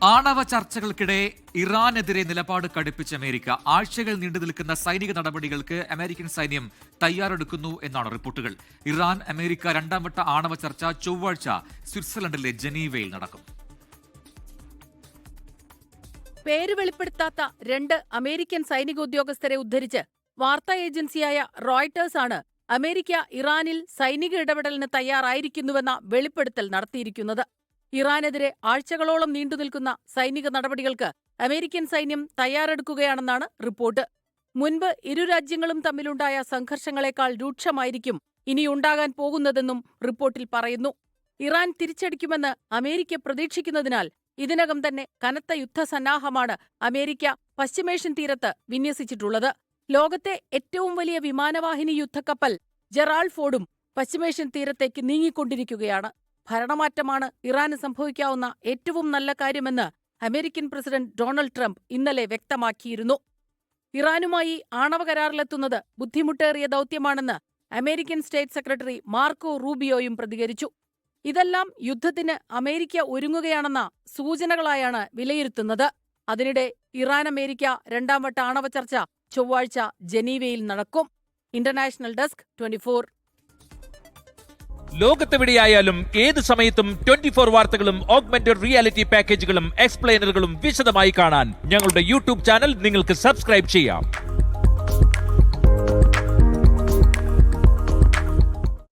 ആണവ ചർച്ചകൾക്കിടെ ഇറാനെതിരെ നിലപാട് കടുപ്പിച്ച അമേരിക്ക. ആഴ്ചകൾ നീണ്ടു നിൽക്കുന്ന സൈനിക നടപടികൾക്ക് അമേരിക്കൻ സൈന്യം തയ്യാറെടുക്കുന്നു എന്നാണ് റിപ്പോർട്ടുകൾ. ഇറാൻ അമേരിക്ക രണ്ടാം വട്ട ആണവ ചർച്ച ചൊവ്വാഴ്ച സ്വിറ്റ്സർലൻഡിലെ ജനീവയിൽ നടക്കും. പേര് വെളിപ്പെടുത്താത്ത 2 അമേരിക്കൻ സൈനിക ഉദ്യോഗസ്ഥരെ ഉദ്ധരിച്ച് വാർത്താ ഏജൻസിയായ റോയിട്ടേഴ്സ് ആണ് അമേരിക്ക ഇറാനിൽ സൈനിക ഇടപെടലിന് തയ്യാറായിരിക്കുന്നുവെന്ന വെളിപ്പെടുത്തൽ നടത്തിയിരിക്കുന്നത്. ഇറാനെതിരെ ആഴ്ചകളോളം നീണ്ടുനിൽക്കുന്ന സൈനിക നടപടികൾക്ക് അമേരിക്കൻ സൈന്യം തയ്യാറെടുക്കുകയാണെന്നാണ് റിപ്പോർട്ട്. മുൻപ് ഇരു രാജ്യങ്ങളും തമ്മിലുണ്ടായ സംഘർഷങ്ങളെക്കാൾ രൂക്ഷമായിരിക്കും ഇനിയുണ്ടാകാൻ പോകുന്നതെന്നും റിപ്പോർട്ടിൽ പറയുന്നു. ഇറാൻ തിരിച്ചടിക്കുമെന്ന് അമേരിക്ക പ്രതീക്ഷിക്കുന്നതിനാൽ ഇതിനകം തന്നെ കനത്ത യുദ്ധസന്നാഹമാണ് അമേരിക്ക പശ്ചിമേഷ്യൻ തീരത്ത് വിന്യസിച്ചിട്ടുള്ളത്. ലോകത്തെ ഏറ്റവും വലിയ വിമാനവാഹിനി യുദ്ധക്കപ്പൽ ജെറാൾഡ് ഫോർഡും പശ്ചിമേഷ്യൻ തീരത്തേക്ക് നീങ്ങിക്കൊണ്ടിരിക്കുകയാണ്. ഭരണമാറ്റമാണ് ഇറാന് സംഭവിക്കാവുന്ന ഏറ്റവും നല്ല കാര്യമെന്ന് അമേരിക്കൻ പ്രസിഡന്റ് ഡൊണാൾഡ് ട്രംപ് ഇന്നലെ വ്യക്തമാക്കിയിരുന്നു. ഇറാനുമായി ആണവ കരാറിലെത്തുന്നത് ബുദ്ധിമുട്ടേറിയ ദൗത്യമാണെന്ന് അമേരിക്കൻ സ്റ്റേറ്റ് സെക്രട്ടറി മാർക്കോ റൂബിയോയും പ്രതികരിച്ചു. ഇതെല്ലാം യുദ്ധത്തിന് അമേരിക്ക ഒരുങ്ങുകയാണെന്ന സൂചനകളായാണ് വിലയിരുത്തുന്നത്. അതിനിടെ ഇറാൻ അമേരിക്ക രണ്ടാം വട്ട ആണവ ചർച്ച ചൊവ്വാഴ്ച ജനീവയിൽ നടക്കും. International desk 24. ലോകത്തെവിടെയായാലും ഏത് സമയത്തും 24 വാർത്തകളും ഓഗ്മെന്റഡ് റിയാലിറ്റി പാക്കേജുകളും എക്സ്പ്ലെയിനറുകളും വിശദമായി കാണാൻ ഞങ്ങളുടെ യൂട്യൂബ് ചാനൽ നിങ്ങൾക്ക് സബ്സ്ക്രൈബ് ചെയ്യാം.